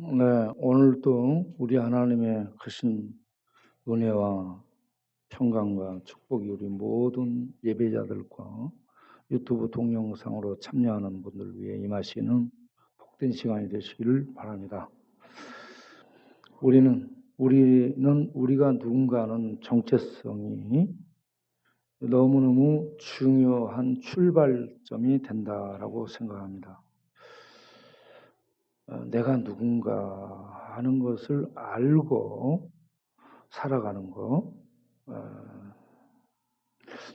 네, 오늘도 우리 하나님의 크신 은혜와 평강과 축복이 우리 모든 예배자들과 유튜브 동영상으로 참여하는 분들 위해 임하시는 복된 시간이 되시기를 바랍니다. 우리는 우리가 누군가 하는 정체성이 너무너무 중요한 출발점이 된다라고 생각합니다. 내가 누군가 하는 것을 알고 살아가는 거,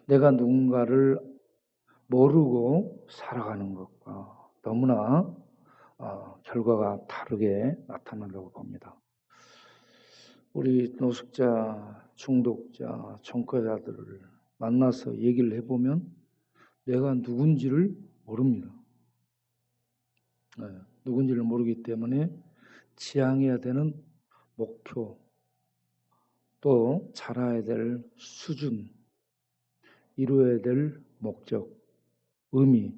내가 누군가를 모르고 살아가는 것과 너무나 결과가 다르게 나타난다고 봅니다. 우리 노숙자, 중독자, 전과자들을 만나서 얘기를 해보면 내가 누군지를 모릅니다. 누군지를 모르기 때문에 지향해야 되는 목표, 또 자라야 될 수준, 이루어야 될 목적, 의미,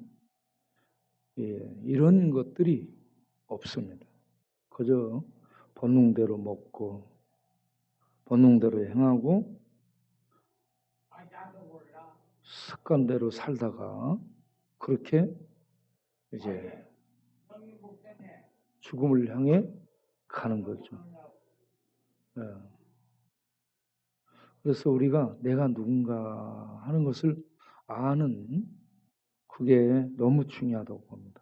이런 것들이 없습니다. 그저 본능대로 먹고 본능대로 행하고 습관대로 살다가 그렇게 이제 죽음을 향해 가는 거죠. 그래서 우리가 내가 누군가 하는 것을 아는 그게 너무 중요하다고 봅니다.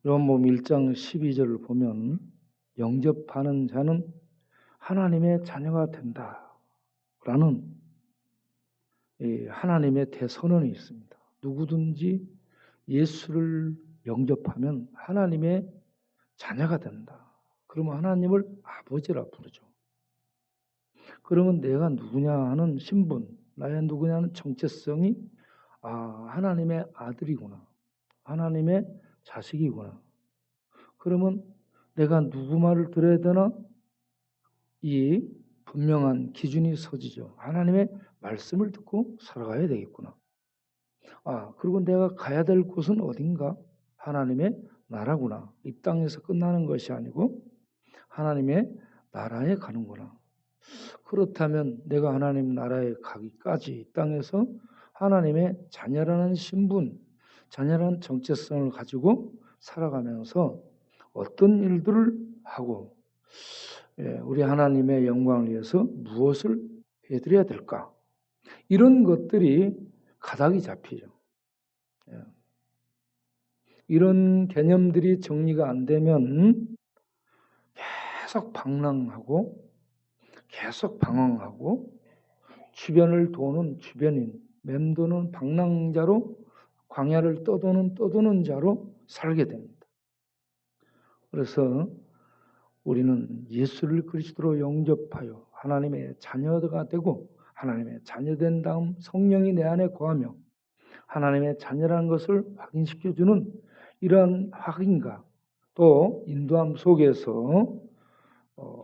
요한복음 1장 12절을 보면 영접하는 자는 하나님의 자녀가 된다라는 하나님의 대선언이 있습니다. 누구든지 예수를 영접하면 하나님의 자녀가 된다. 그러면 하나님을 아버지라 부르죠. 그러면 내가 누구냐 하는 신분, 나의 누구냐 하는 정체성이 하나님의 아들이구나. 하나님의 자식이구나. 그러면 내가 누구 말을 들어야 되나? 이 분명한 기준이 서지죠. 하나님의 말씀을 듣고 살아가야 되겠구나. 그리고 내가 가야 될 곳은 어딘가? 하나님의 나라구나. 이 땅에서 끝나는 것이 아니고 하나님의 나라에 가는구나. 그렇다면 내가 하나님 나라에 가기까지 이 땅에서 하나님의 자녀라는 신분, 자녀라는 정체성을 가지고 살아가면서 어떤 일들을 하고 우리 하나님의 영광을 위해서 무엇을 해드려야 될까? 이런 것들이 가닥이 잡히죠. 이런 개념들이 정리가 안 되면 계속 방랑하고 계속 방황하고 주변을 도는 주변인, 맴도는 방랑자로 광야를 떠도는 자로 살게 됩니다. 그래서 우리는 예수를 그리스도로 영접하여 하나님의 자녀가 되고 하나님의 자녀된 다음 성령이 내 안에 거하며 하나님의 자녀라는 것을 확인시켜주는 이러한 확인과 또 인도함 속에서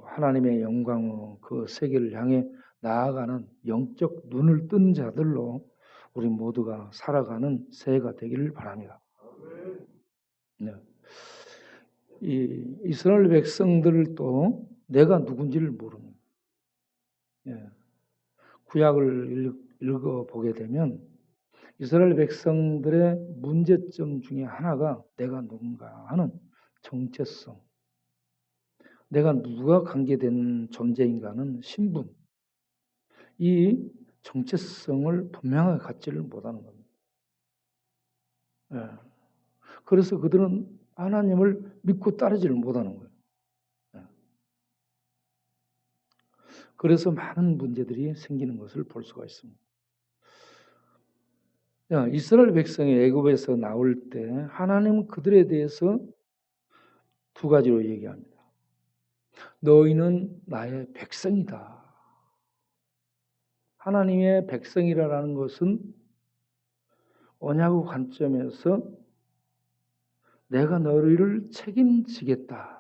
하나님의 영광으로 그 세계를 향해 나아가는 영적 눈을 뜬 자들로 우리 모두가 살아가는 새해가 되기를 바랍니다. 네. 이 이스라엘 백성들도 내가 누군지를 모릅니다. 구약을 읽어보게 되면 이스라엘 백성들의 문제점 중에 하나가 내가 누군가 하는 정체성, 내가 누가 관계된 존재인가는 신분, 이 정체성을 분명하게 갖지를 못하는 겁니다. 그래서 그들은 하나님을 믿고 따르지를 못하는 거예요. 그래서 많은 문제들이 생기는 것을 볼 수가 있습니다. 이스라엘 백성이 애굽에서 나올 때 하나님은 그들에 대해서 두 가지로 얘기합니다. 너희는 나의 백성이다. 하나님의 백성이라는 것은 언약의 관점에서 내가 너희를 책임지겠다.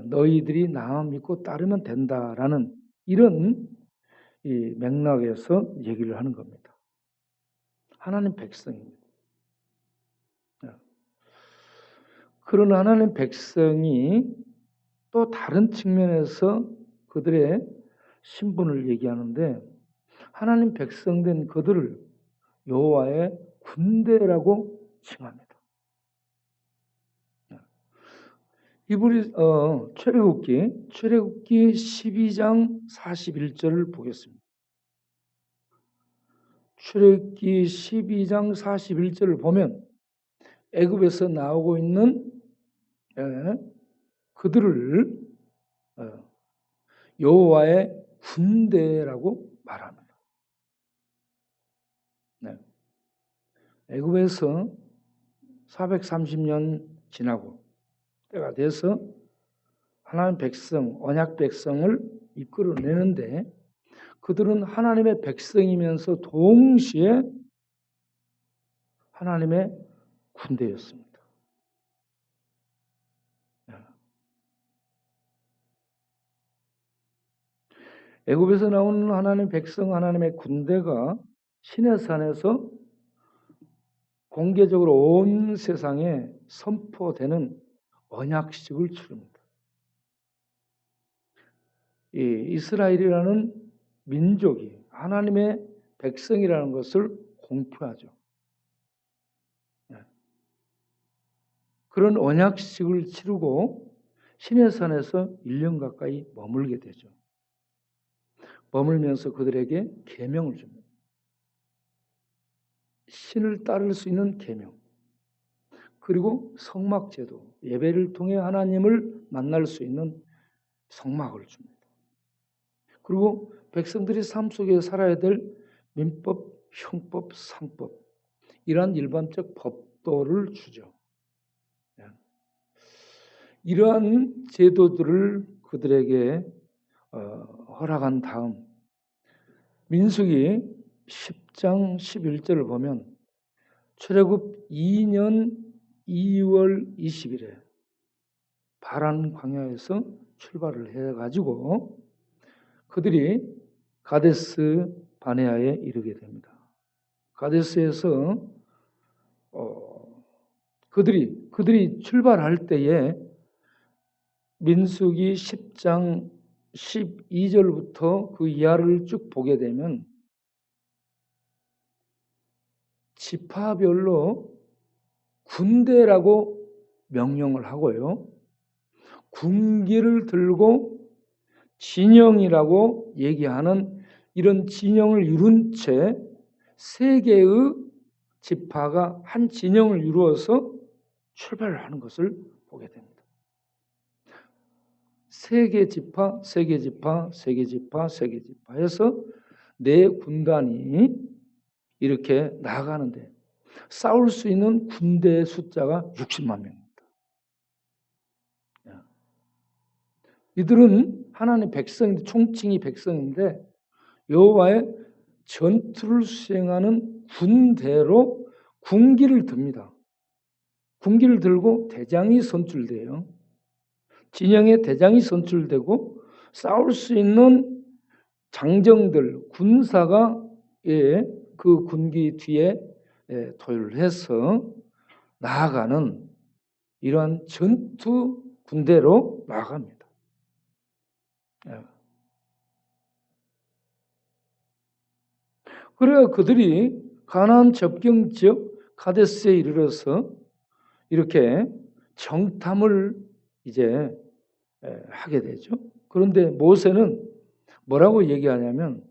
너희들이 나 믿고 따르면 된다라는 이런 이 맥락에서 얘기를 하는 겁니다. 하나님 백성입니다. 그런 하나님 백성이 또 다른 측면에서 그들의 신분을 얘기하는데 하나님 백성 된 그들을 여호와의 군대라고 칭합니다. 출애굽기 12장 41절을 보겠습니다. 출애굽기 12장 41절을 보면 애굽에서 나오고 있는 그들을 여호와의 군대라고 말합니다. 애굽에서 430년 지나고 때가 돼서 하나님 백성, 언약 백성을 이끌어내는데 그들은 하나님의 백성이면서 동시에 하나님의 군대였습니다. 애굽에서 나오는 하나님의 백성, 하나님의 군대가 시내산에서 공개적으로 온 세상에 선포되는 언약식을 치릅니다. 이 이스라엘이라는 민족이 하나님의 백성이라는 것을 공표하죠. 그런 언약식을 치르고 시내산에서 1년 가까이 머물게 되죠. 머물면서 그들에게 계명을 줍니다. 신을 따를 수 있는 계명, 그리고 성막제도, 예배를 통해 하나님을 만날 수 있는 성막을 줍니다. 그리고 백성들이 삶 속에 살아야 될 민법, 형법, 상법, 이러한 일반적 법도를 주죠. 이러한 제도들을 그들에게 허락한 다음 민수기 10장 11절을 보면 출애굽 2년 2월 20일에 바란 광야에서 출발을 해가지고 그들이 가데스 바네아에 이르게 됩니다. 가데스에서 그들이 출발할 때에 민수기 10장 12절부터 그 이하를 쭉 보게 되면 지파별로 군대라고 명령을 하고요. 군기를 들고 진영이라고 얘기하는 이런 진영을 이룬 채 세 개의 지파가 한 진영을 이루어서 출발을 하는 것을 보게 됩니다. 세 개 지파, 세 개 지파, 세 개 지파, 세 개 지파 해서 네 군단이 이렇게 나아가는데 싸울 수 있는 군대의 숫자가 60만 명입니다. 이들은 하나님의 백성인데 총칭이 백성인데 여호와의 전투를 수행하는 군대로 군기를 듭니다. 군기를 들고 대장이 선출돼요. 진영에 대장이 선출되고 싸울 수 있는 장정들, 군사가 그 군기 뒤에 도열을 해서 나아가는 이러한 전투 군대로 나아갑니다. 그래야 그들이 가나안 접경 지역 가데스에 이르러서 이렇게 정탐을 이제 하게 되죠. 그런데 모세는 뭐라고 얘기하냐면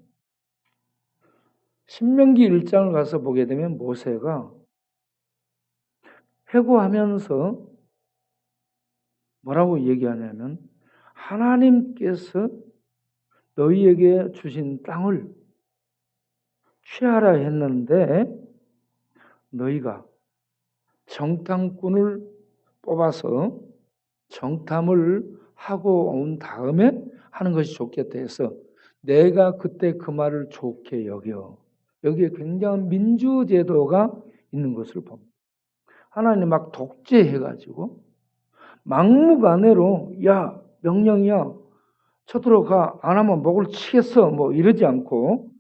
신명기 1장을 가서 보게 되면 모세가 회고하면서 뭐라고 얘기하냐면 하나님께서 너희에게 주신 땅을 취하라 했는데 너희가 정탐꾼을 뽑아서 정탐을 하고 온 다음에 하는 것이 좋겠다 해서 내가 그때 그 말을 좋게 여겨. 여기에 굉장한 민주제도가 있는 것을 봅니다. 하나님 막 독재해가지고 막무가내로 야 명령이야 쳐들어가 안 하면 목을 치겠어 뭐 이러지 않고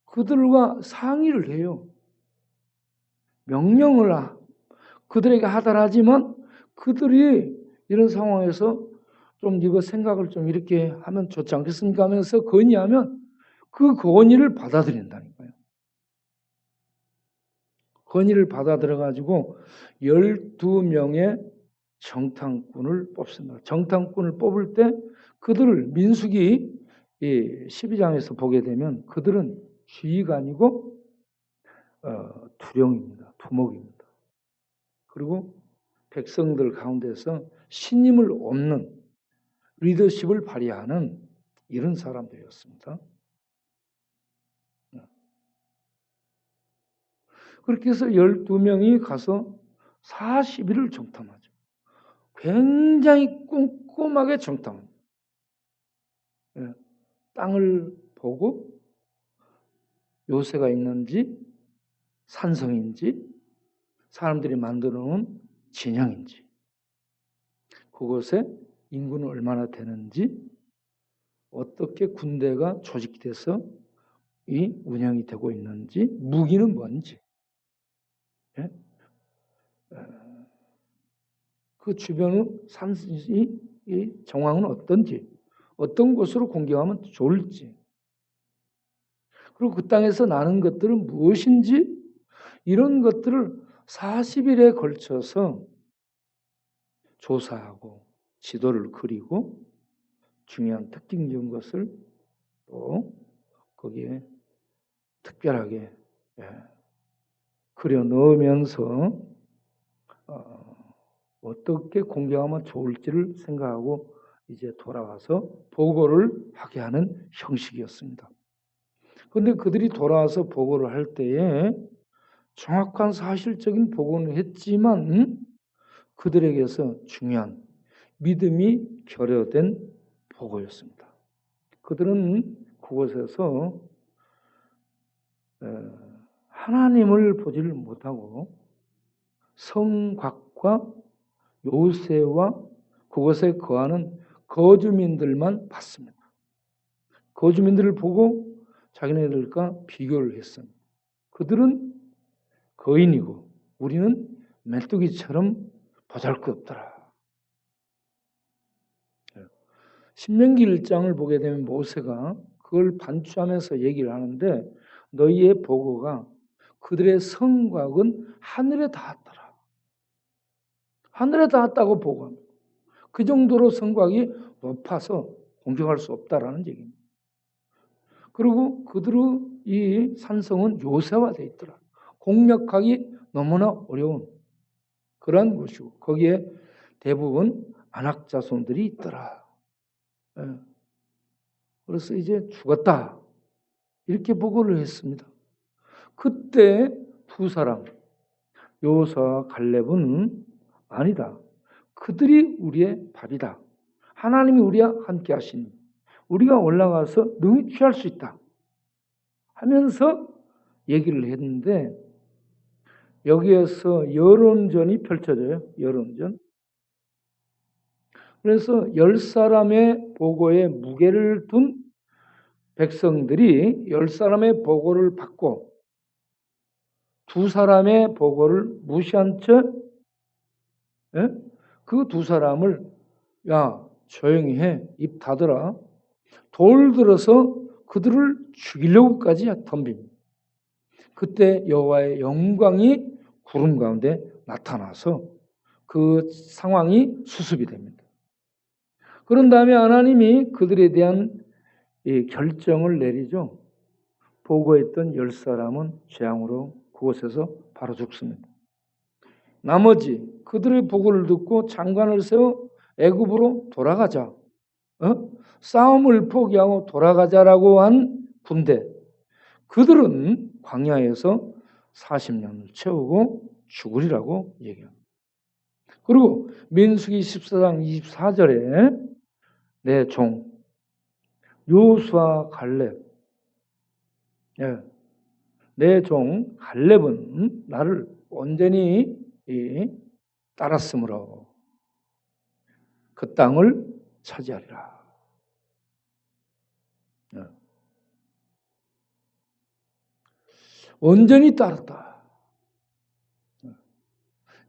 그들과 상의를 해요. 명령을 그들에게 하달하지만 그들이 이런 상황에서 좀 이거 생각을 좀 이렇게 하면 좋지 않겠습니까 하면서 건의하면 그 건의를 받아들인다니까요. 건의를 받아들여가지고 12명의 정탐꾼을 뽑습니다. 정탐꾼을 뽑을 때 그들을 민수기 12장에서 보게 되면 그들은 지휘관이고 두령입니다. 두목입니다. 그리고 백성들 가운데서 신임을 얻는 리더십을 발휘하는 이런 사람들이었습니다. 그렇게 해서 12명이 가서 40일을 정탐하죠. 굉장히 꼼꼼하게 정탐합니다. 땅을 보고 요새가 있는지 산성인지 사람들이 만들어 놓은 진영인지 그곳에 인구는 얼마나 되는지 어떻게 군대가 조직돼서 이 운영이 되고 있는지 무기는 뭔지 그 주변의 산이 정황은 어떤지 어떤 곳으로 공격하면 좋을지 그리고 그 땅에서 나는 것들은 무엇인지 이런 것들을 40일에 걸쳐서 조사하고 지도를 그리고 중요한 특징적인 것을 또 거기에 특별하게 그려 넣으면서 어떻게 공격하면 좋을지를 생각하고 이제 돌아와서 보고를 하게 하는 형식이었습니다. 그런데 그들이 돌아와서 보고를 할 때에 정확한 사실적인 보고는 했지만 그들에게서 중요한 믿음이 결여된 보고였습니다. 그들은 그곳에서 하나님을 보지를 못하고 성곽과 요새와 그곳에 거하는 거주민들만 봤습니다. 거주민들을 보고 자기네들과 비교를 했습니다. 그들은 거인이고 우리는 메뚜기처럼 보잘것없더라. 신명기 1장을 보게 되면 모세가 그걸 반추하면서 얘기를 하는데 너희의 보고가 그들의 성곽은 하늘에 닿았더라. 하늘에 닿았다고 보고합니다. 그 정도로 성곽이 높아서 공격할 수 없다라는 얘기입니다. 그리고 그들의 이 산성은 요새화되어 있더라. 공략하기 너무나 어려운 그러한 곳이고 거기에 대부분 안악자손들이 있더라. 그래서 이제 죽었다. 이렇게 보고를 했습니다. 그때 두 사람 여호수아와 갈렙은 아니다. 그들이 우리의 밥이다. 하나님이 우리와 함께 하시니 우리가 올라가서 능히 취할 수 있다. 하면서 얘기를 했는데 여기에서 여론전이 펼쳐져요. 여론전. 그래서 10사람의 보고에 무게를 둔 백성들이 10사람의 보고를 받고 두 사람의 보고를 무시한 채 그 두 사람을 야 조용히 해. 입 닫으라. 돌 들어서 그들을 죽이려고까지 덤빕니다. 그때 여호와의 영광이 구름 가운데 나타나서 그 상황이 수습이 됩니다. 그런 다음에 하나님이 그들에 대한 결정을 내리죠. 보고했던 10사람은 재앙으로 그곳에서 바로 죽습니다. 나머지 그들의 보고를 듣고 장관을 세워 애굽으로 돌아가자. 싸움을 포기하고 돌아가자라고 한 군대. 그들은 광야에서 40년을 채우고 죽으리라고 얘기합니다. 그리고 민수기 14장 24절에 내 종 여호수아 갈렙 내 종 갈렙은 나를 온전히 따랐으므로 그 땅을 차지하리라. 온전히 따랐다.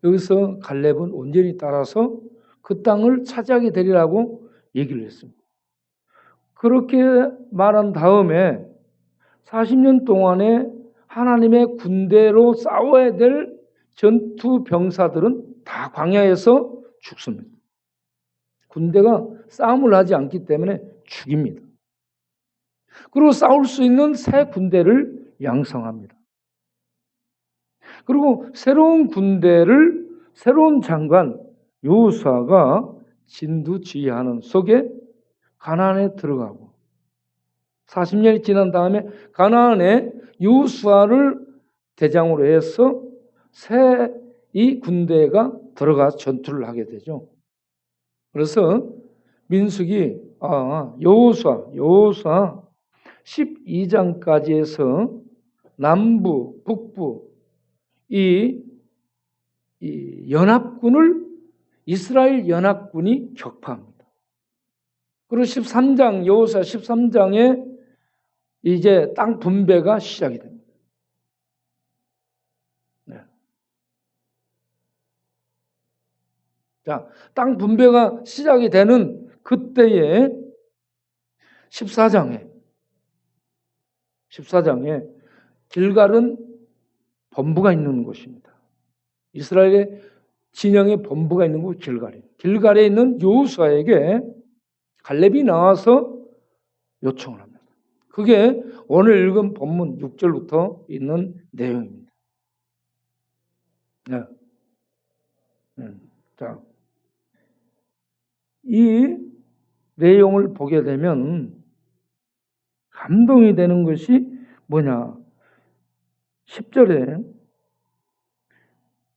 여기서 갈렙은 온전히 따라서 그 땅을 차지하게 되리라고 얘기를 했습니다. 그렇게 말한 다음에 40년 동안에 하나님의 군대로 싸워야 될 전투 병사들은 다 광야에서 죽습니다. 군대가 싸움을 하지 않기 때문에 죽입니다. 그리고 싸울 수 있는 새 군대를 양성합니다. 그리고 새로운 군대를 새로운 장관 여호수아가 진두지휘하는 속에 가나안에 들어가고 40년이 지난 다음에 가나안에 여호수아를 대장으로 해서 새 이 군대가 들어가 전투를 하게 되죠. 그래서 민수기 여호수아 12장까지 해서 남부, 북부 이 연합군을 이스라엘 연합군이 격파합니다. 그리고 13장 여호수아 13장에 이제 땅 분배가 시작이 됩니다. 네. 자, 땅 분배가 시작이 되는 그때에 14장에 길갈은 본부가 있는 곳입니다. 이스라엘의 진영의 본부가 있는 곳 길갈이에요. 길갈에 있는 여호수아에게 갈렙이 나와서 요청을 합니다. 그게 오늘 읽은 본문 6절부터 있는 내용입니다. 네. 자, 이 내용을 보게 되면 감동이 되는 것이 뭐냐? 10절에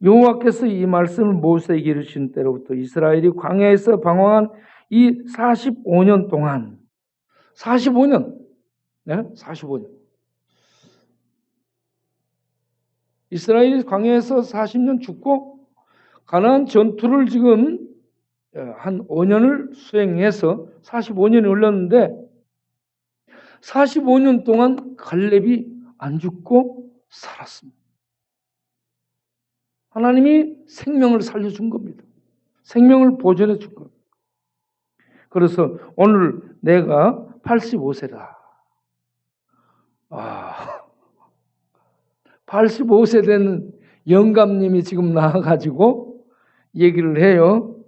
여호와께서 이 말씀을 모세에게 이르신 때로부터 이스라엘이 광야에서 방황한 이 45년 동안 45년 이스라엘이 광야에서 40년 죽고 가나안 전투를 지금 한 5년을 수행해서 45년이 흘렀는데 45년 동안 갈렙이 안 죽고 살았습니다. 하나님이 생명을 살려준 겁니다. 생명을 보존해 준 겁니다. 그래서 오늘 내가 85세다. 85세 된 영감님이 지금 나와가지고 얘기를 해요.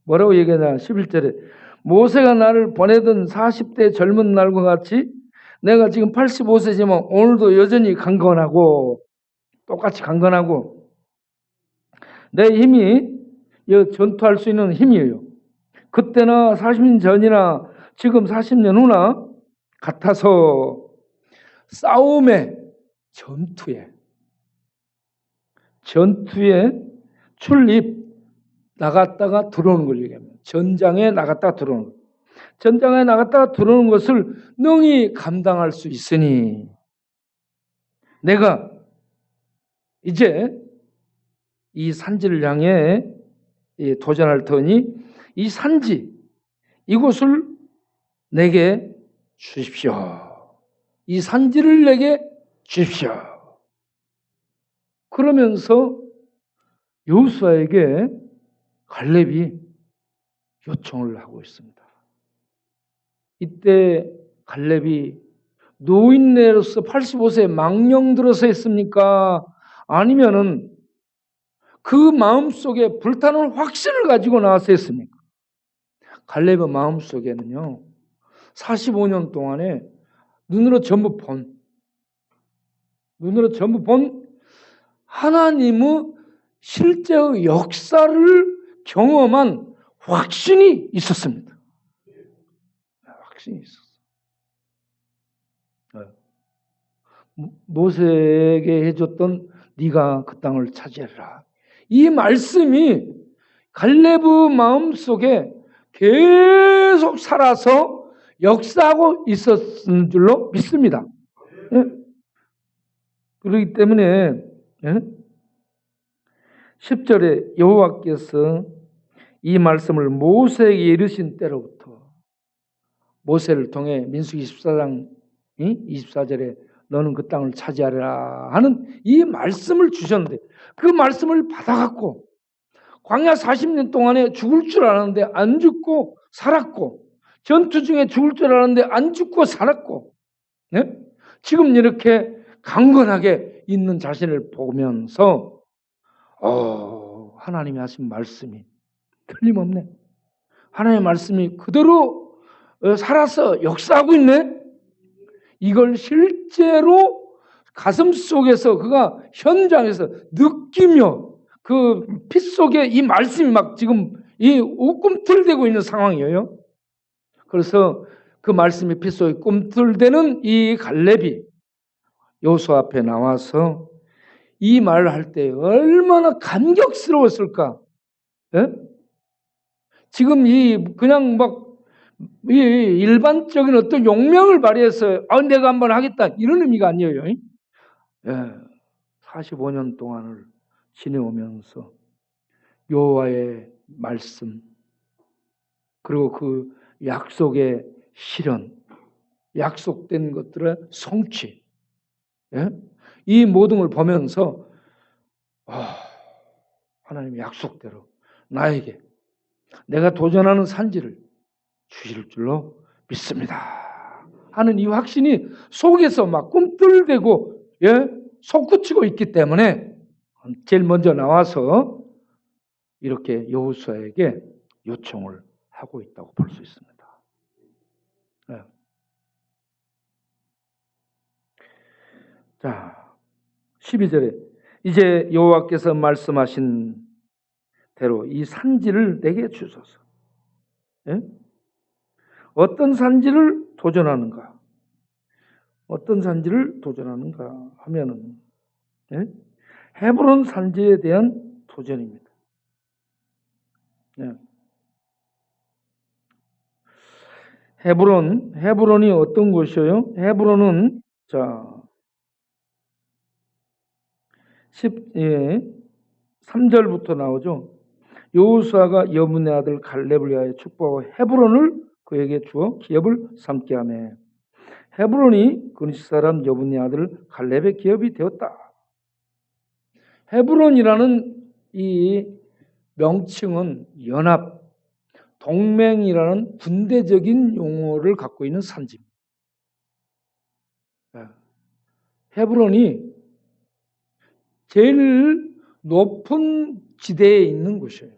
뭐라고 얘기하냐? 11절에 모세가 나를 보내던 40대 젊은 날과 같이 내가 지금 85세지만 오늘도 여전히 강건하고 똑같이 강건하고 내 힘이 전투할 수 있는 힘이에요. 그때나 40년 전이나 지금 40년 후나 같아서 싸움에 전투에 출입 나갔다가 들어오는 걸 얘기합니다. 전장에 나갔다가 들어오는 것. 전장에 나갔다가 들어오는 것을 능히 감당할 수 있으니 내가 이제 이 산지를 향해 도전할 터니 이 산지 이곳을 내게 주십시오. 이 산지를 내게 주십시오. 그러면서 여호수아에게 갈렙이 요청을 하고 있습니다. 이때 갈렙이 노인네로서 85세 망령 들어서 했습니까? 아니면은 그 마음속에 불타는 확신을 가지고 나와서 했습니까? 갈렙의 마음속에는요 45년 동안에 눈으로 전부 본 하나님의 실제의 역사를 경험한 확신이 있었습니다. 확신이 있었어요. 모세에게 해줬던 네가 그 땅을 차지해라. 이 말씀이 갈렙의 마음속에 계속 살아서 역사하고 있었는 줄로 믿습니다. 예? 그렇기 때문에 10절에 여호와께서 이 말씀을 모세에게 이르신 때로부터 모세를 통해 민수기 14장 24절에 너는 그 땅을 차지하리라 하는 이 말씀을 주셨는데 그 말씀을 받아갖고 광야 40년 동안에 죽을 줄 알았는데 안 죽고 살았고 전투 중에 죽을 줄 알았는데 안 죽고 살았고 네? 지금 이렇게 강건하게 있는 자신을 보면서 하나님이 하신 말씀이 틀림없네. 하나님의 말씀이 그대로 살아서 역사하고 있네. 이걸 실제로 가슴 속에서 그가 현장에서 느끼며 그 피 속에 이 말씀이 막 지금 이 꿈틀대고 있는 상황이에요. 그래서 그 말씀이 피 속에 꿈틀대는 이 갈렙이 여호수아 앞에 나와서 이 말을 할 때 얼마나 감격스러웠을까? 예? 지금 그냥 막 이 일반적인 어떤 용명을 발휘해서 내가 한번 하겠다 이런 의미가 아니에요. 예, 45년 동안을 지내오면서 여호와의 말씀 그리고 그 약속의 실현, 약속된 것들의 성취, 예? 이 모든 걸 보면서 하나님의 약속대로 나에게 내가 도전하는 산지를 주실 줄로 믿습니다 하는 이 확신이 속에서 막 꿈틀대고 솟구치고 있기 때문에 제일 먼저 나와서 이렇게 여호수아에게 요청을 하고 있다고 볼 수 있습니다. 네. 자, 12절에 이제 여호와께서 말씀하신 대로 이 산지를 내게 주소서. 예? 어떤 산지를 도전하는가? 어떤 산지를 도전하는가 하면은 헤브론 산지에 대한 도전입니다. 헤브론이 어떤 곳이에요? 헤브론은 자 3절부터 나오죠. 여호수아가 여분의 아들 갈렙을 위하여 축복하고 헤브론을 그에게 주어 기업을 삼게 하매 헤브론이 그니스 사람 여분의 아들 갈렙의 기업이 되었다. 헤브론이라는 이 명칭은 연합, 동맹이라는 군대적인 용어를 갖고 있는 산지입니다. 헤브론이 제일 높은 지대에 있는 곳이에요.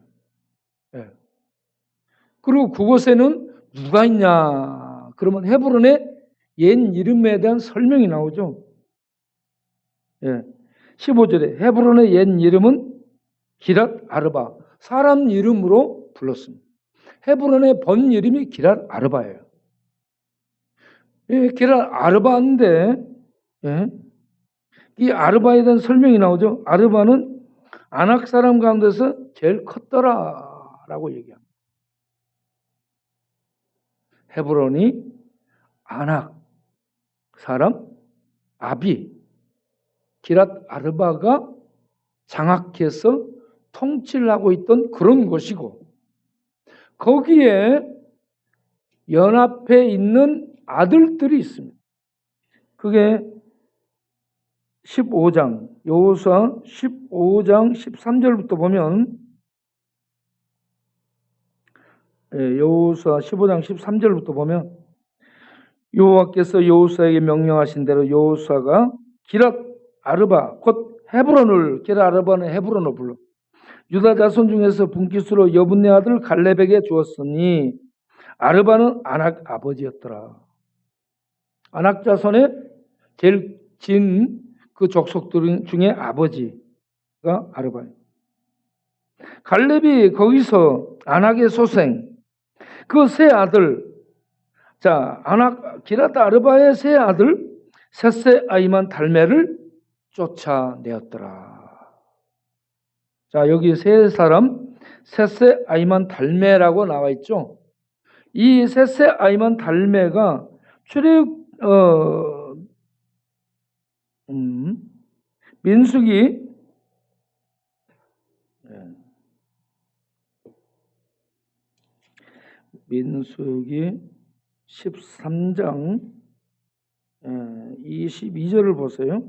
그리고 그곳에는 누가 있냐? 그러면 헤브론의 옛 이름에 대한 설명이 나오죠. 15절에 헤브론의 옛 이름은 기랏 아르바, 사람 이름으로 불렀습니다. 헤브론의 본 이름이 기랏 아르바예요. 기랏 아르바인데 이 아르바에 대한 설명이 나오죠. 아르바는 아낙 사람 가운데서 제일 컸더라라고 얘기합니다. 헤브론이 아낙 사람 아비 기랏 아르바가 장악해서 통치를 하고 있던 그런 곳이고 거기에 연합해 있는 아들들이 있습니다. 그게 15장 여호수아 15장 13절부터 보면 여호수아 15장 13절부터 보면 여호와께서 여호수아에게 명령하신 대로 여호수아가 기랏 아르바 곧 헤브론을 기랏 아르바는 헤브론을 불러 유다 자손 중에서 분깃으로 여분네 아들 갈렙에게 주었으니 아르바는 아낙 아버지였더라. 아낙 자손의 제일 진 그 족속들 중에 아버지가 아르바예요. 갈렙이 거기서 아낙의 소생 그 세 아들 아낙 기랏 아르바의 세 아들 셋세 아이만 달메를 쫓아내었더라. 자, 여기 세 사람 셋세 아이만 달메라고 나와 있죠. 이 셋세 아이만 달메가 민수기 13장 22절을 보세요.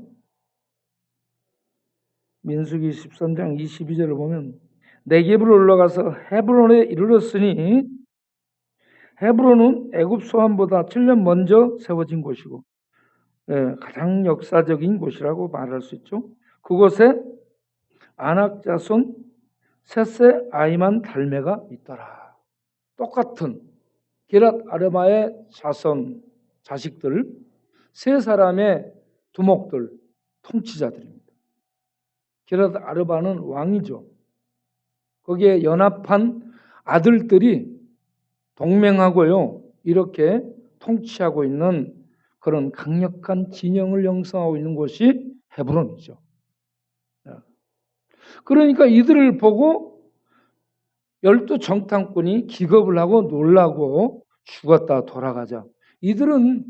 민수기 13장 22절을 보면 네겝으로 올라가서 헤브론에 이르렀으니 헤브론은 애굽 소환보다 7년 먼저 세워진 곳이고 가장 역사적인 곳이라고 말할 수 있죠. 그곳에 아낙 자손 셋세 아이만 달메가 있더라. 똑같은 기랏 아르바의 자식들 세 사람의 두목들 통치자들입니다. 기랏 아르바는 왕이죠. 거기에 연합한 아들들이 동맹하고요 이렇게 통치하고 있는 그런 강력한 진영을 형성하고 있는 곳이 헤브론이죠. 그러니까 이들을 보고 12 정탐꾼이 기겁을 하고 놀라고 죽었다 돌아가자. 이들은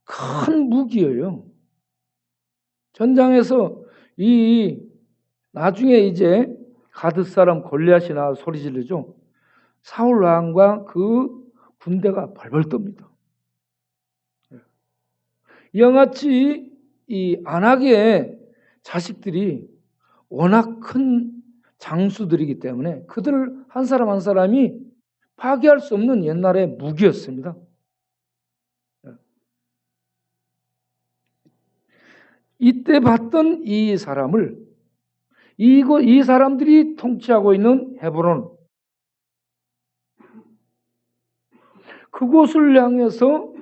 큰 무기예요. 전장에서 나중에 이제 가드 사람 골리앗이 나와 소리 지르죠. 사울 왕과 그 군대가 벌벌 떱니다. 이같이 이 안악의 자식들이 워낙 큰 장수들이기 때문에 그들 한 사람 한 사람이 파괴할 수 없는 옛날의 무기였습니다. 이때 봤던 이 사람을 이 사람들이 통치하고 있는 헤브론 그곳을 향해서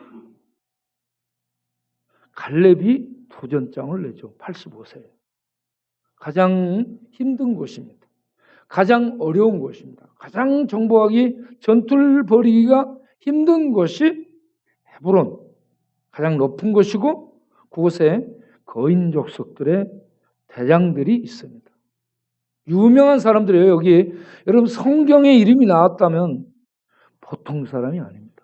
갈렙이 도전장을 내죠. 85세. 가장 힘든 곳입니다. 가장 어려운 곳입니다. 가장 정복하기 전투를 벌이기가 힘든 곳이 헤브론. 가장 높은 곳이고 그곳에 거인 족속들의 대장들이 있습니다. 유명한 사람들이에요. 여기 여러분 성경에 이름이 나왔다면 보통 사람이 아닙니다.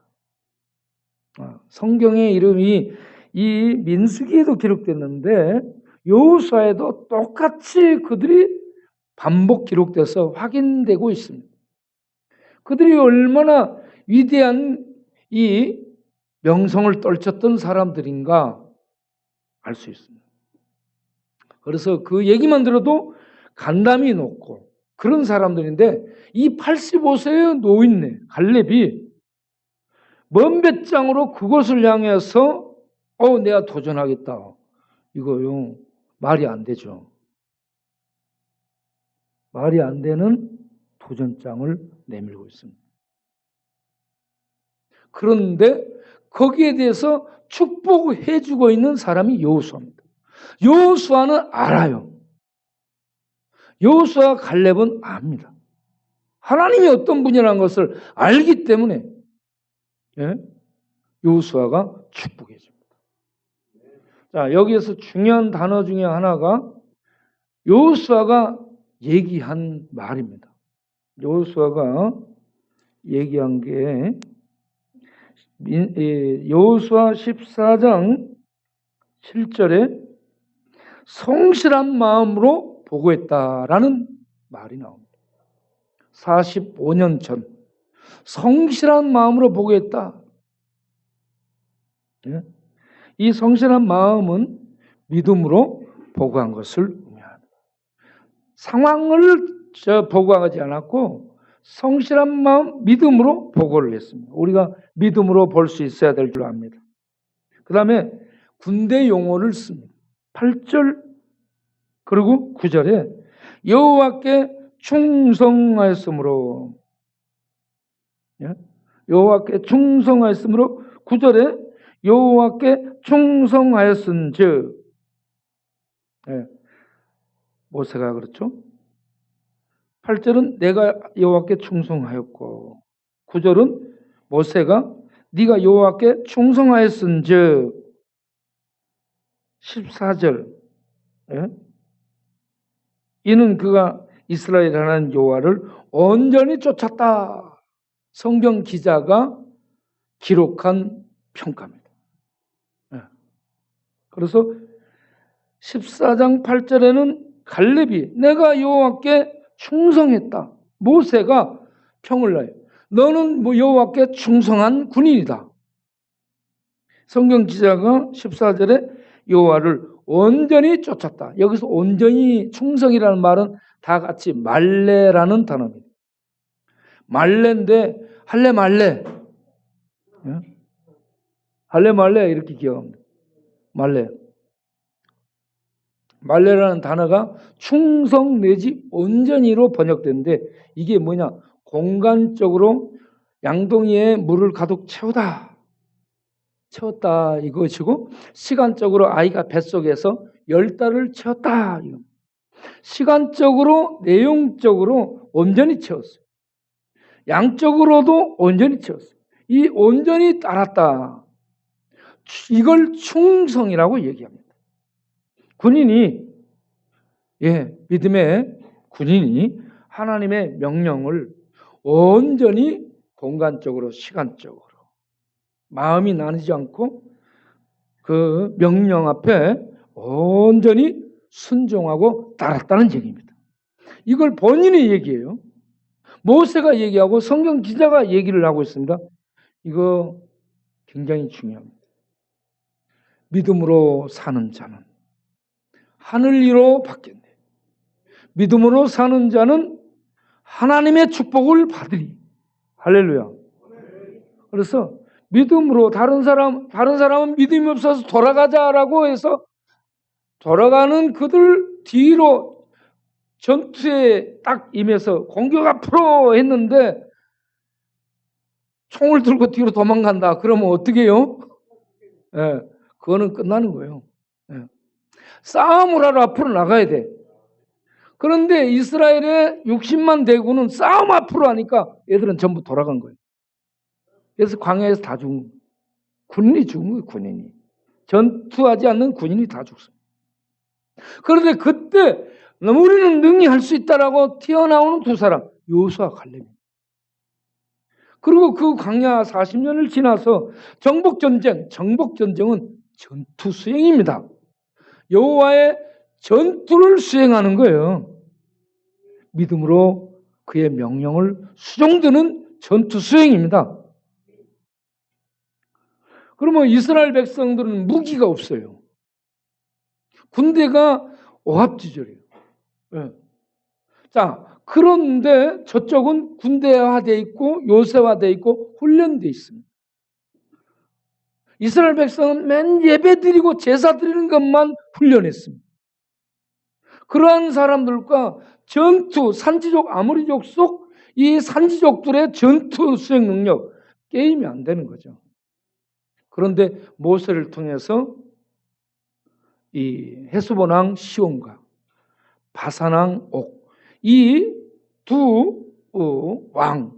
성경의 이름이 이 민수기에도 기록됐는데 여호수아에도 똑같이 그들이 반복 기록돼서 확인되고 있습니다. 그들이 얼마나 위대한 이 명성을 떨쳤던 사람들인가 알 수 있습니다. 그래서 그 얘기만 들어도 간담이 높고 그런 사람들인데 이 85세의 노인네 갈렙이 먼 배짱으로 그곳을 향해서 내가 도전하겠다. 이거요 말이 안 되죠. 말이 안 되는 도전장을 내밀고 있습니다. 그런데 거기에 대해서 축복해 주고 있는 사람이 여호수아입니다. 여호수아는 알아요. 여호수아 갈렙은 압니다. 하나님이 어떤 분이라는 것을 알기 때문에 여호수아가 축복해 줍니다. 자, 여기에서 중요한 단어 중에 하나가 여호수아가 얘기한 말입니다. 여호수아가 얘기한 게 여호수아 14장 7절에 성실한 마음으로 보고했다라는 말이 나옵니다. 45년 전 성실한 마음으로 보고했다. 이 성실한 마음은 믿음으로 보고한 것을 의미합니다. 상황을 보고하지 않았고 성실한 마음, 믿음으로 보고를 했습니다. 우리가 믿음으로 볼 수 있어야 될 줄 압니다. 그 다음에 군대 용어를 씁니다. 8절 그리고 9절에 여호와께 충성하였으므로 여호와께 충성하였으므로 9절에 여호와께 충성하였은즉 모세가 그렇죠. 8절은 내가 여호와께 충성하였고 9절은 모세가 네가 여호와께 충성하였은즉 14절 이는 그가 이스라엘 하나님 여호와를 온전히 쫓았다. 성경 기자가 기록한 평가입니다. 그래서 14장 8절에는 갈렙이 내가 여호와께 충성했다. 모세가 평을 내요. 너는 여호와께 충성한 군인이다. 성경 기자가 14절에 여호와를 온전히 쫓았다. 여기서 온전히 충성이라는 말은 다 같이 말레라는 단어입니다. 말레인데 할래 말래. 할래 말래 이렇게 기억합니다. 말레. 말레라는 단어가 충성 내지 온전히로 번역되는데 이게 뭐냐? 공간적으로 양동이에 물을 가득 채웠다 이것이고, 시간적으로 아이가 뱃속에서 10달을 채웠다. 시간적으로 내용적으로 온전히 채웠어요. 양적으로도 온전히 채웠어요. 이 온전히 따랐다. 이걸 충성이라고 얘기합니다. 군인이, 믿음의 군인이 하나님의 명령을 온전히 공간적으로, 시간적으로 마음이 나뉘지 않고 그 명령 앞에 온전히 순종하고 따랐다는 얘기입니다. 이걸 본인이 얘기해요. 모세가 얘기하고 성경 기자가 얘기를 하고 있습니다. 이거 굉장히 중요합니다. 믿음으로 사는 자는 하늘 위로 받겠네. 믿음으로 사는 자는 하나님의 축복을 받으리. 할렐루야. 그래서 믿음으로 다른 사람은 믿음이 없어서 돌아가자라고 해서 돌아가는 그들 뒤로 전투에 딱 임해서 공격 앞으로 했는데 총을 들고 뒤로 도망간다. 그러면 어떻게 해요? 그거는 끝나는 거예요. 싸움을 하러 앞으로 나가야 돼. 그런데 이스라엘의 60만 대군은 싸움 앞으로 하니까 얘들은 전부 돌아간 거예요. 그래서 광야에서 다 죽은 거예요. 군인이 죽은 거예요. 군인이. 전투하지 않는 군인이 다 죽었어요. 그런데 그때 우리는 능히 할 수 있다라고 튀어나오는 두 사람, 여호수아와 갈렙입니다. 그리고 그 광야 40년을 지나서 정복전쟁은 전투 수행입니다. 여호와의 전투를 수행하는 거예요. 믿음으로 그의 명령을 수종드는 전투 수행입니다. 그러면 이스라엘 백성들은 무기가 없어요. 군대가 오합지졸이에요. 자, 그런데 저쪽은 군대화되어 있고 요새화되어 있고 훈련되어 있습니다. 이스라엘 백성은 맨 예배 드리고 제사 드리는 것만 훈련했습니다. 그러한 사람들과 전투, 산지족, 아모리족 속 이 산지족들의 전투 수행 능력 게임이 안 되는 거죠. 그런데 모세를 통해서 이 헤스본 왕 시온과 바산 왕 옥, 이 두 왕,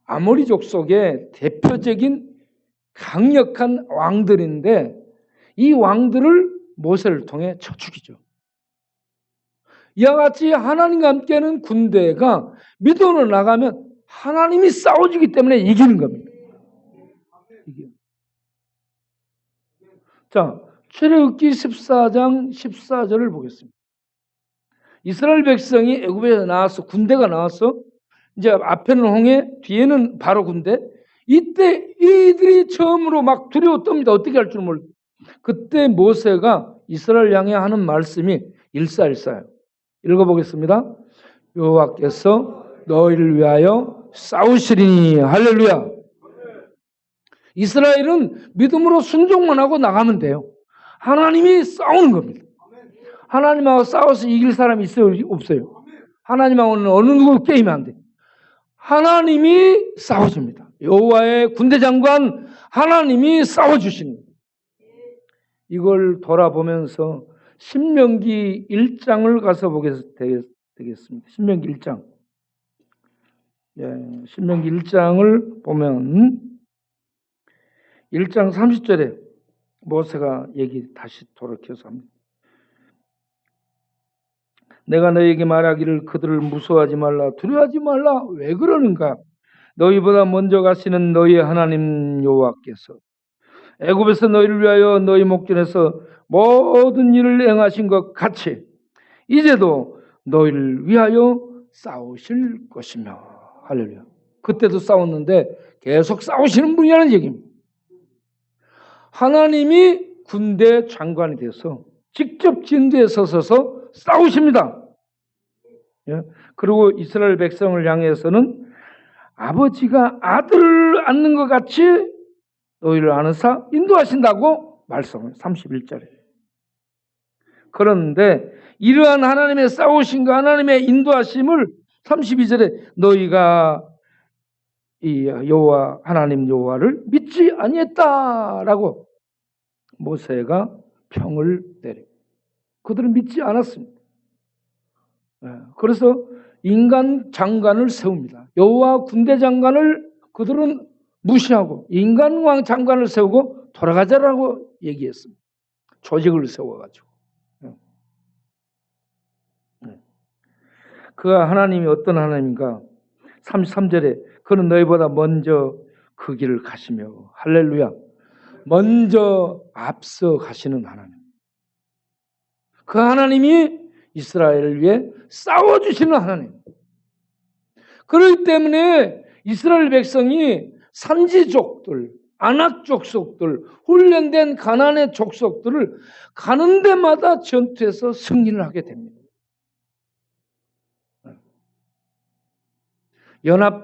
아모리족 속의 대표적인 강력한 왕들인데 이 왕들을 모세를 통해 쳐 죽이죠. 이와 같이 하나님과 함께하는 군대가 믿음으로 나가면 하나님이 싸워주기 때문에 이기는 겁니다. 자, 출애굽기 14장 14절을 보겠습니다. 이스라엘 백성이 애굽에서 나와서 군대가 나와서 이제 앞에는 홍해, 뒤에는 바로 군대. 이때 이들이 처음으로 막 두려워 떱니다. 어떻게 할 줄 모르고. 그때 모세가 이스라엘 향해 하는 말씀이 일사일사예요. 읽어보겠습니다. 여호와께서 너희를 위하여 싸우시리니. 할렐루야. 이스라엘은 믿음으로 순종만 하고 나가면 돼요. 하나님이 싸우는 겁니다. 하나님하고 싸워서 이길 사람이 있어요? 없어요? 하나님하고는 어느 누구 게임이 안 돼. 하나님이 싸워줍니다. 여호와의 군대 장관 하나님이 싸워주시는 거예요. 이걸 돌아보면서 신명기 1장을 가서 보게 되겠습니다. 신명기 1장. 신명기 1장을 보면 1장 30절에 모세가 얘기 다시 돌이켜서 합니다. 내가 너희에게 말하기를 그들을 무서워하지 말라, 두려워하지 말라. 왜 그러는가? 너희보다 먼저 가시는 너희의 하나님 여호와께서 애굽에서 너희를 위하여 너희 목전에서 모든 일을 행하신 것 같이 이제도 너희를 위하여 싸우실 것이며. 할렐루야. 그때도 싸웠는데 계속 싸우시는 분이라는 얘기입니다. 하나님이 군대 장관이 돼서 직접 진두에 서서 싸우십니다. 예? 그리고 이스라엘 백성을 향해서는 아버지가 아들을 안는 것 같이 너희를 안으사 인도하신다고 말씀을 31절에. 그런데 이러한 하나님의 싸우심과 하나님의 인도하심을 32절에 너희가 이 여호와 하나님 여호와를 믿지 아니했다라고 모세가 평을 내려. 그들은 믿지 않았습니다. 그래서 인간 장관을 세웁니다. 여호와 군대 장관을 그들은 무시하고 인간 왕 장관을 세우고 돌아가자라고 얘기했습니다. 조직을 세워가지고. 그 하나님이 어떤 하나님인가? 33절에 그는 너희보다 먼저 그 길을 가시며 할렐루야. 먼저 앞서 가시는 하나님. 그 하나님이 이스라엘을 위해 싸워주시는 하나님. 그렇기 때문에 이스라엘 백성이 산지족들, 아낙 족속들, 훈련된 가나안의 족속들을 가는 데마다 전투에서 승리를 하게 됩니다.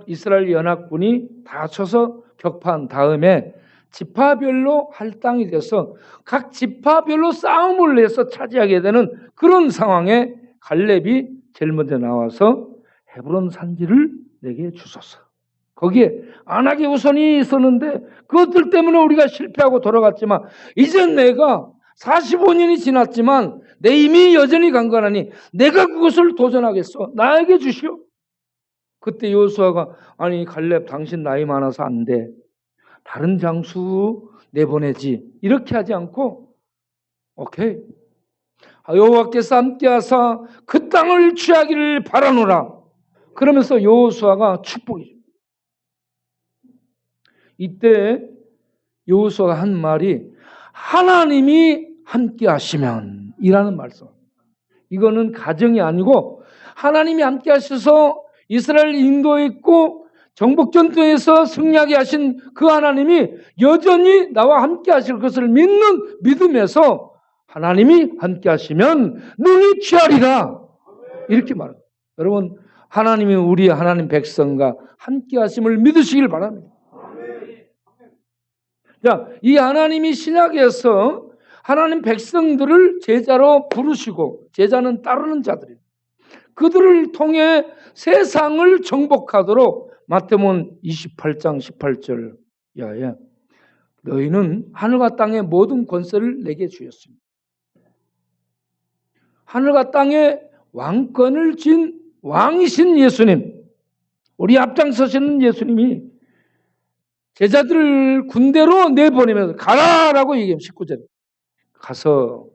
이스라엘 연합군이 다쳐서 격파한 다음에 지파별로 할당이 돼서 각 지파별로 싸움을 해서 차지하게 되는 그런 상황에 갈렙이 제일 먼저 나와서 헤브론 산지를 내게 주소서. 거기에 안악의 우선이 있었는데 그것들 때문에 우리가 실패하고 돌아갔지만 이제 내가 45년이 지났지만 내 힘이 여전히 강건하니 내가 그것을 도전하겠소. 나에게 주시오. 그때 여호수아가 아니 갈렙 당신 나이 많아서 안 돼. 다른 장수 내보내지. 이렇게 하지 않고 오케이. 여호와께서 함께하사 그 땅을 취하기를 바라노라. 그러면서 여호수아가 축복이죠. 이때 여호수아가 한 말이 하나님이 함께하시면 이라는 말씀. 이거는 가정이 아니고 하나님이 함께하셔서 이스라엘 인도했고 정복전투에서 승리하게 하신 그 하나님이 여전히 나와 함께 하실 것을 믿는 믿음에서 하나님이 함께 하시면 능히 취하리라. 이렇게 말합니다. 여러분 하나님이 우리 하나님 백성과 함께 하심을 믿으시길 바랍니다. 자, 이 하나님이 신약에서 하나님 백성들을 제자로 부르시고 제자는 따르는 자들이에요. 그들을 통해 세상을 정복하도록 마태복음 28장 18절 이하에 너희는 하늘과 땅의 모든 권세를 내게 주었습니다. 하늘과 땅의 왕권을 쥔 왕이신 예수님, 우리 앞장서시는 예수님이 제자들을 군대로 내보내면서 가라라고 얘기합니다. 19절에 가서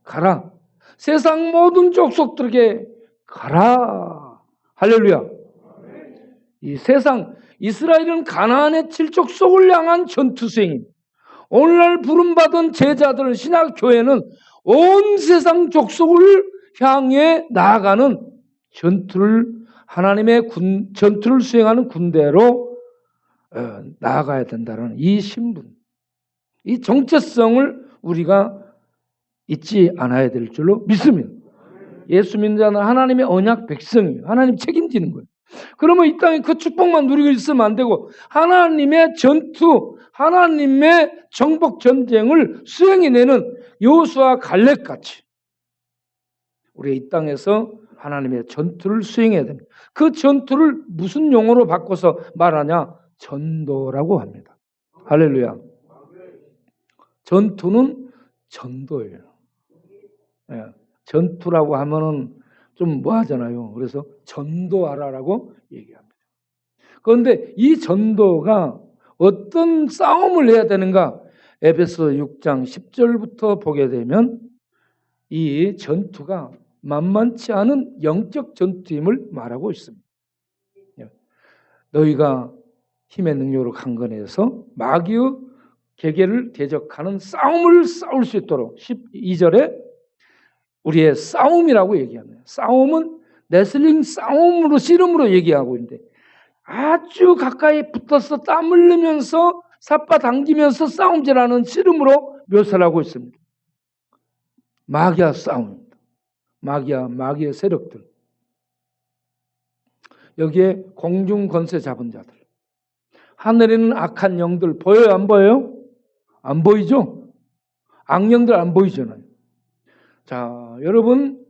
가라. 세상 모든 족속들에게 가라. 할렐루야. 이 세상 이스라엘은 가나안의 7족속을 향한 전투수행입니다. 오늘날 부름받은 제자들 신학교회는 온 세상 족속을 향해 나아가는 하나님의 전투를 수행하는 군대로 나아가야 된다는 이 신분, 이 정체성을 우리가 잊지 않아야 될 줄로 믿습니다. 예수 믿는 자는 하나님의 언약 백성이에요. 하나님 책임지는 거예요. 그러면 이 땅에 그 축복만 누리고 있으면 안 되고 하나님의 전투, 하나님의 정복 전쟁을 수행해내는 여호수아 갈렙같이 우리 이 땅에서 하나님의 전투를 수행해야 됩니다. 그 전투를 무슨 용어로 바꿔서 말하냐? 전도라고 합니다. 할렐루야. 전투는 전도예요. 예. 전투라고 하면은 좀 뭐하잖아요. 그래서 전도하라라고 얘기합니다. 그런데 이 전도가 어떤 싸움을 해야 되는가? 에베소 6장 10절부터 보게 되면 이 전투가 만만치 않은 영적 전투임을 말하고 있습니다. 너희가 힘의 능력으로 강건해서 마귀의 계계를 대적하는 싸움을 싸울 수 있도록 12절에 우리의 싸움이라고 얘기합니다. 싸움은 레슬링 싸움으로 씨름으로 얘기하고 있는데 아주 가까이 붙어서 땀 흘리면서 삿바당기면서 싸움질하는 씨름으로 묘사를 하고 있습니다. 마귀와 싸움입니다. 마귀의 세력들. 여기에 공중 권세 잡은 자들. 하늘에는 악한 영들 보여요? 안 보여요? 안 보이죠? 악령들 안 보이잖아요. 자, 여러분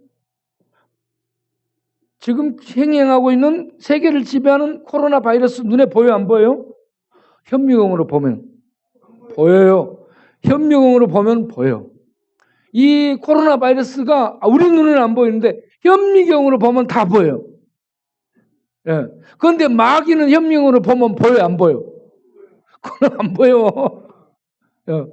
지금 행행하고 있는 세계를 지배하는 코로나 바이러스 눈에 보여요? 안 보여요? 현미경으로 보면 보여요. 현미경으로 보면 보여요. 이 코로나 바이러스가 우리 눈에는 안 보이는데 현미경으로 보면 다 보여요. 예. 그런데 마귀는 현미경으로 보면 보여요? 안 보여요? 그건 안 보여. 예.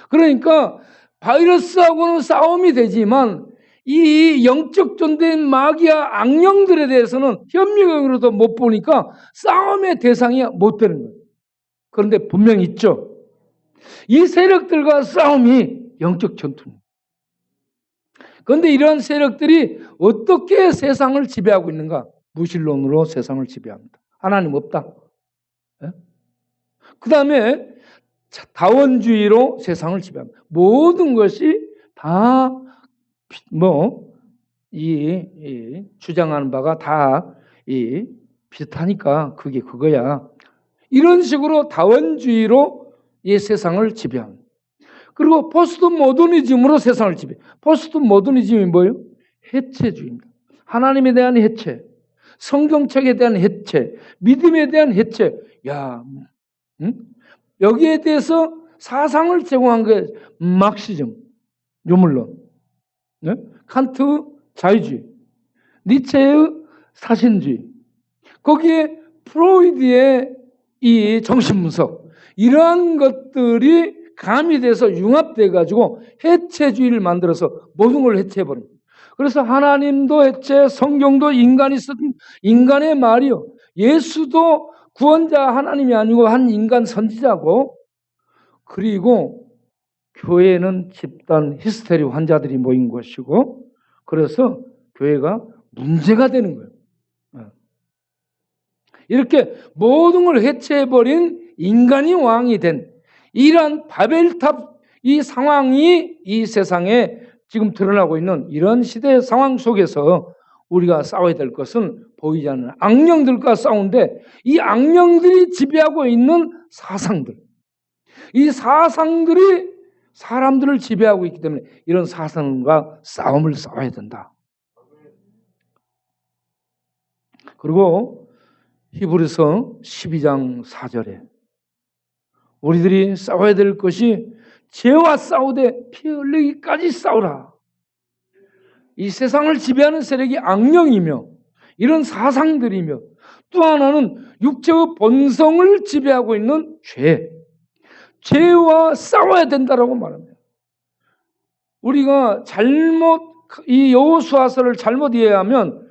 그러니까 바이러스하고는 싸움이 되지만 이 영적 존재인 마귀와 악령들에 대해서는 현미경으로도 못 보니까 싸움의 대상이 못 되는 거예요. 그런데 분명히 있죠. 이 세력들과 싸움이 영적 전투입니다. 그런데 이러한 세력들이 어떻게 세상을 지배하고 있는가? 무신론으로 세상을 지배합니다. 하나님 없다. 그 다음에 다원주의로 세상을 지배합니다. 모든 것이 다 주장하는 바가 다 비슷하니까 그게 그거야. 이런 식으로 다원주의로 이 세상을 지배합니다. 그리고 포스트 모더니즘으로 세상을 지배. 포스트 모더니즘이 뭐예요? 해체주의입니다. 하나님에 대한 해체, 성경책에 대한 해체, 믿음에 대한 해체. 여기에 대해서 사상을 제공한 게 막시즘, 유물론, 네? 칸트 자유주의, 니체의 사신주의, 거기에 프로이드의 이 정신분석, 이러한 것들이 가미돼서 융합돼 가지고 해체주의를 만들어서 모든 걸 해체해버립니다. 그래서 하나님도 해체, 성경도 인간이 쓴 인간의 말이요. 예수도 구원자 하나님이 아니고 한 인간 선지자고, 그리고 교회는 집단 히스테리 환자들이 모인 것이고, 그래서 교회가 문제가 되는 거예요. 이렇게 모든 걸 해체해버린 인간이 왕이 된 이러한 바벨탑 이 상황이 이 세상에 지금 드러나고 있는 이런 시대 상황 속에서 우리가 싸워야 될 것은 보이지 않는 악령들과 싸우는데, 이 악령들이 지배하고 있는 사상들, 이 사상들이 사람들을 지배하고 있기 때문에 이런 사상과 싸움을 싸워야 된다. 그리고 히브리서 12장 4절에 우리들이 싸워야 될 것이 죄와 싸우되 피 흘리기까지 싸우라. 이 세상을 지배하는 세력이 악령이며 이런 사상들이며, 또 하나는 육체의 본성을 지배하고 있는 죄와 싸워야 된다라고 말합니다. 우리가 이 여호수아서를 잘못 이해하면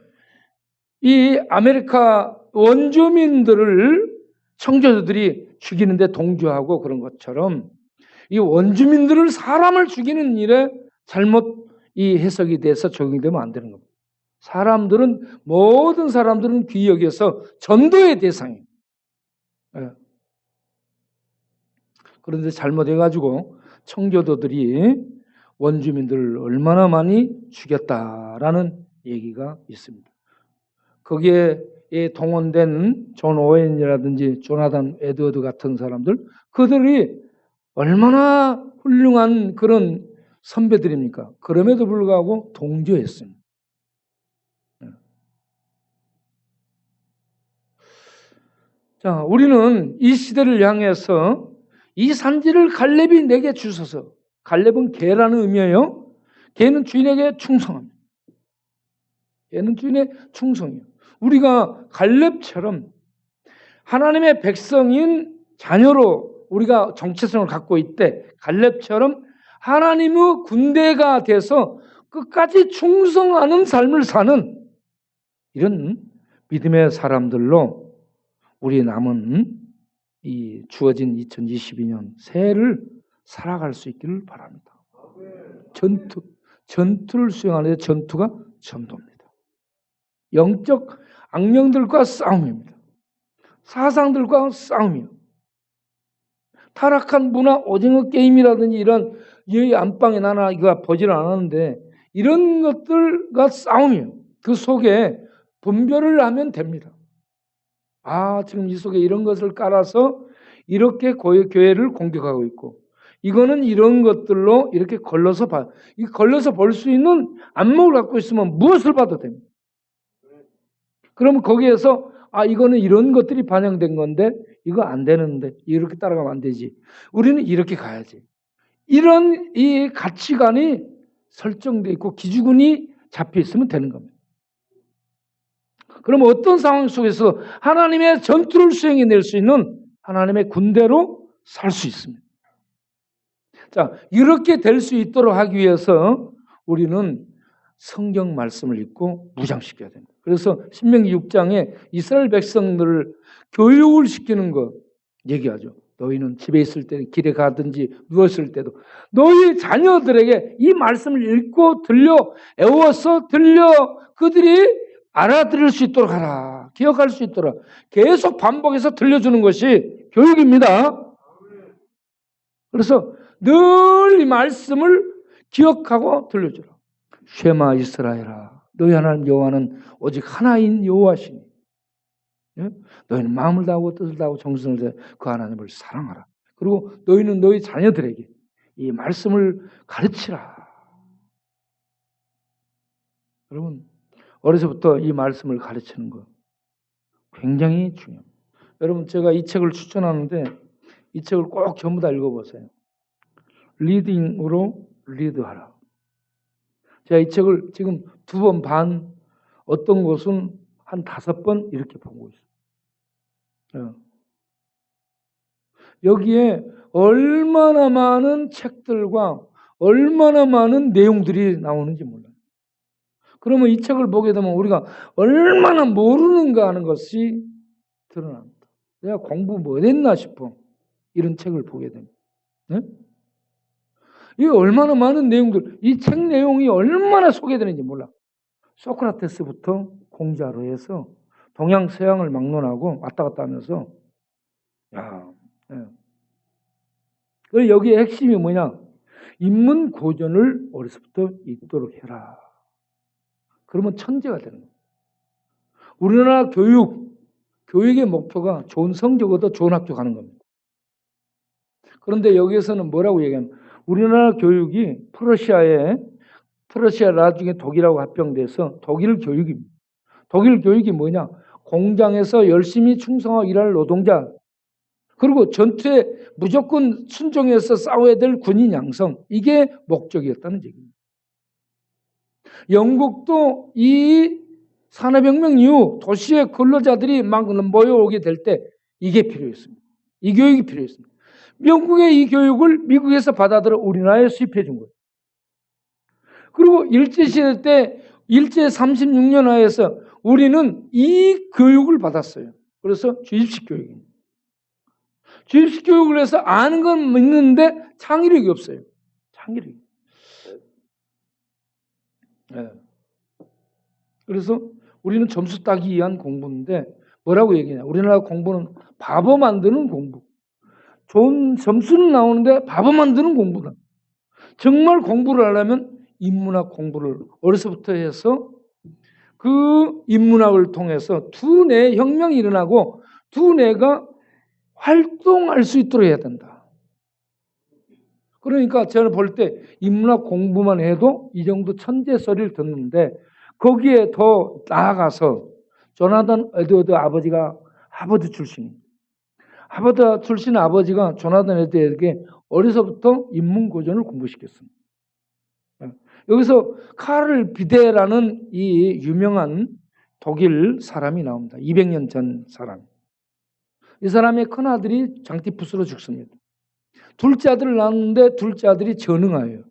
이 아메리카 원주민들을 청교도들이 죽이는데 동조하고 그런 것처럼 이 원주민들을 사람을 죽이는 일에 잘못 이 해석이 돼서 적용이 되면 안 되는 겁니다. 모든 사람들은 귀히 여겨서 전도의 대상이에요. 그런데 잘못해가지고 청교도들이 원주민들을 얼마나 많이 죽였다라는 얘기가 있습니다. 거기에 동원된 존 오웬이라든지 조나단 에드워드 같은 사람들, 그들이 얼마나 훌륭한 그런 선배들입니까? 그럼에도 불구하고 동조했습니다. 자, 우리는 이 시대를 향해서 이 산지를 갈렙이 내게 주소서. 갈렙은 개라는 의미예요. 개는 주인에게 충성합니다. 개는 주인의 충성이에요. 우리가 갈렙처럼 하나님의 백성인 자녀로 우리가 정체성을 갖고 있대, 갈렙처럼 하나님의 군대가 돼서 끝까지 충성하는 삶을 사는 이런 믿음의 사람들로 우리 남은 이 주어진 2022년 새해를 살아갈 수 있기를 바랍니다. 전투를 수행하는데 전투가 전도입니다. 영적 악령들과 싸움입니다. 사상들과 싸움이요. 타락한 문화, 오징어 게임이라든지 이런 여의 안방에 나나 이거 보지를 않았는데 이런 것들과 싸움이에요. 그 속에 분별을 하면 됩니다. 아, 지금 이 속에 이런 것을 깔아서 이렇게 교회를 공격하고 있고 이거는 이런 것들로 이렇게 걸러서 봐. 이 걸러서 볼 수 있는 안목을 갖고 있으면 무엇을 봐도 됩니다. 그러면 거기에서 아, 이거는 이런 것들이 반영된 건데 이거 안 되는데 이렇게 따라가면 안 되지. 우리는 이렇게 가야지. 이런 이 가치관이 설정되어 있고 기준이 잡혀 있으면 되는 겁니다. 그러면 어떤 상황 속에서 하나님의 전투를 수행해낼 수 있는 하나님의 군대로 살 수 있습니다. 자, 이렇게 될 수 있도록 하기 위해서 우리는 성경 말씀을 읽고 무장시켜야 됩니다. 그래서 신명기 6장에 이스라엘 백성들을 교육을 시키는 거 얘기하죠. 너희는 집에 있을 때, 길에 가든지 누웠을 때도 너희 자녀들에게 이 말씀을 읽고 애워서 그들이 알아들을 수 있도록 하라. 기억할 수 있도록 계속 반복해서 들려주는 것이 교육입니다. 그래서 늘 이 말씀을 기억하고 들려주라. 쉐마 이스라엘아, 너희 하나님 여호와는 오직 하나인 여호와시니 너희는 마음을 다하고 뜻을 다하고 정성을 다해 그 하나님을 사랑하라. 그리고 너희는 너희 자녀들에게 이 말씀을 가르치라. 여러분, 어려서부터 이 말씀을 가르치는 것 굉장히 중요합니다. 여러분, 제가 이 책을 추천하는데 이 책을 꼭 전부 다 읽어보세요. 리딩으로 리드하라. 제가 이 책을 지금 2번 반, 어떤 곳은 한 5번 이렇게 보고 있어요. 여기에 얼마나 많은 책들과 얼마나 많은 내용들이 나오는지 몰라요. 그러면 이 책을 보게 되면 우리가 얼마나 모르는가 하는 것이 드러납니다. 내가 공부 뭐 했나 싶어. 이런 책을 보게 됩니다. 네? 이게 얼마나 많은 내용들, 이 책 내용이 얼마나 소개되는지 몰라. 소크라테스부터 공자로 해서 동양 서양을 막론하고 왔다 갔다 하면서 그리고 여기에 핵심이 뭐냐? 인문 고전을 어려서부터 읽도록 해라. 그러면 천재가 되는 거예요. 우리나라 교육의 목표가 좋은 성적 얻어 좋은 학교 가는 겁니다. 그런데 여기에서는 뭐라고 얘기하면 우리나라 교육이 퍼러시아 나중에 독일하고 합병돼서 독일 교육입니다. 독일 교육이 뭐냐? 공장에서 열심히 충성하고 일할 노동자, 그리고 전투에 무조건 순종해서 싸워야 될 군인 양성, 이게 목적이었다는 얘기입니다. 영국도 이 산업혁명 이후 도시의 근로자들이 막 모여오게 될 때 이게 필요했습니다. 이 교육이 필요했습니다. 영국의 이 교육을 미국에서 받아들여 우리나라에 수입해 준 거예요. 그리고 일제시대 때 일제 36년 하에서 우리는 이 교육을 받았어요. 그래서 주입식 교육입니다. 주입식 교육을 해서 아는 건 있는데 창의력이 없어요. 창의력이. 네. 그래서 우리는 점수 따기 위한 공부인데 뭐라고 얘기하냐? 우리나라 공부는 바보 만드는 공부. 좋은 점수는 나오는데 바보 만드는 공부다. 정말 공부를 하려면 인문학 공부를 어려서부터 해서 그 인문학을 통해서 두뇌 혁명이 일어나고 두뇌가 활동할 수 있도록 해야 된다. 그러니까 저는 볼 때 인문학 공부만 해도 이 정도 천재 소리를 듣는데 거기에 더 나아가서 조나단 에드워드 아버지가 하버드 출신입니다. 하버드 출신 아버지가 조나단 에드워드에게 어려서부터 인문고전을 공부시켰습니다. 여기서 카를 비데라는 이 유명한 독일 사람이 나옵니다. 200년 전 사람. 이 사람의 큰아들이 장티푸스로 죽습니다. 둘째 아들을 낳았는데 둘째 아들이 전응아예요.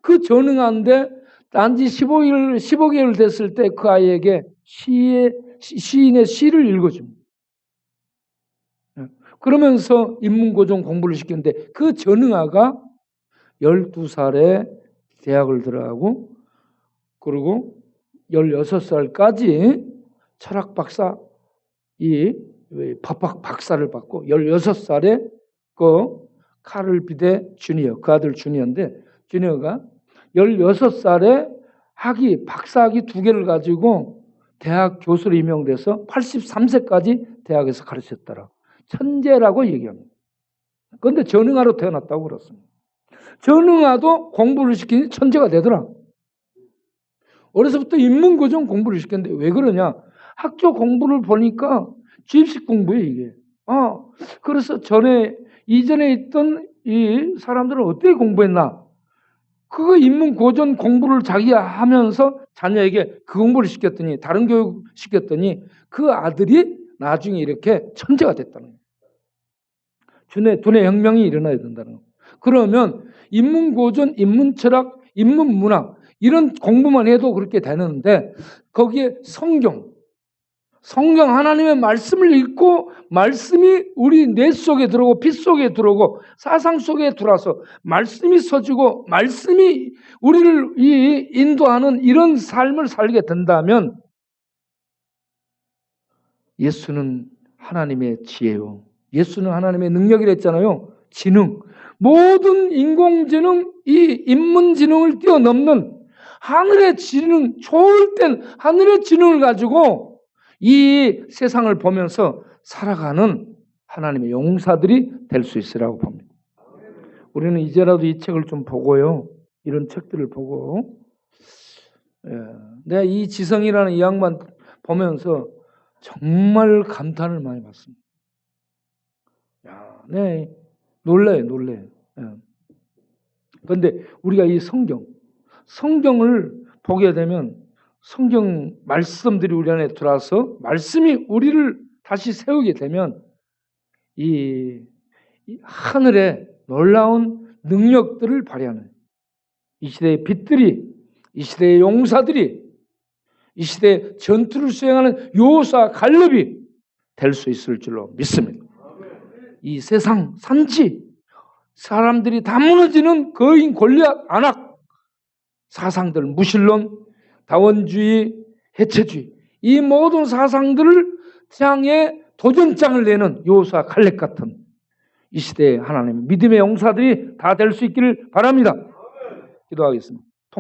그 전응아인데 단지 15개월 됐을 때 그 아이에게 시인의 시를 읽어줍니다. 그러면서 인문고전 공부를 시켰는데 그 전응아가 12살에 대학을 들어가고 그리고 16살까지 철학 박사 이 법학 박사를 받고 16살에 그 카를 비데 주니어, 그 아들 주니어인데, 주니어가 16살에 학위, 박사학위 2개를 가지고 대학 교수로 임용돼서 83세까지 대학에서 가르쳤더라. 천재라고 얘기합니다. 그런데 전응아로 태어났다고 그렇습니다. 전응아도 공부를 시키니 천재가 되더라. 어려서부터 인문고정 공부를 시켰는데 왜 그러냐? 학교 공부를 보니까 주입식 공부예요, 이게. 그래서 이전에 있던 이 사람들은 어떻게 공부했나? 그거 인문고전 공부를 자기가 하면서 자녀에게 그 공부를 시켰더니, 다른 교육 시켰더니 그 아들이 나중에 이렇게 천재가 됐다는 거예요. 두뇌 혁명이 일어나야 된다는 거예요. 그러면 인문고전, 인문철학, 인문문학 이런 공부만 해도 그렇게 되는데 거기에 성경 하나님의 말씀을 읽고 말씀이 우리 뇌 속에 들어오고 피 속에 들어오고 사상 속에 들어와서 말씀이 서지고 말씀이 우리를 인도하는 이런 삶을 살게 된다면 예수는 하나님의 지혜요. 예수는 하나님의 능력이라 했잖아요. 지능. 모든 인공지능, 이 인문지능을 뛰어넘는 하늘의 지능, 좋을 땐 하늘의 지능을 가지고 이 세상을 보면서 살아가는 하나님의 용사들이 될 수 있으라고 봅니다. 우리는 이제라도 이 책을 좀 보고요. 이런 책들을 보고 내가 이 지성이라는 이 양반 보면서 정말 감탄을 많이 받습니다. 네, 놀래요. 그런데 우리가 이 성경을 보게 되면 성경 말씀들이 우리 안에 들어와서 말씀이 우리를 다시 세우게 되면 이 하늘의 놀라운 능력들을 발휘하는 이 시대의 빛들이, 이 시대의 용사들이, 이 시대의 전투를 수행하는 요호수아 갈렙이 될 수 있을 줄로 믿습니다. 이 세상 산지 사람들이 다 무너지는 거인 골리앗 안악 사상들, 무신론, 다원주의, 해체주의 이 모든 사상들을 향해 도전장을 내는 여호수아 갈렙 같은 이 시대의 하나님의 믿음의 용사들이 다 될 수 있기를 바랍니다. 기도하겠습니다.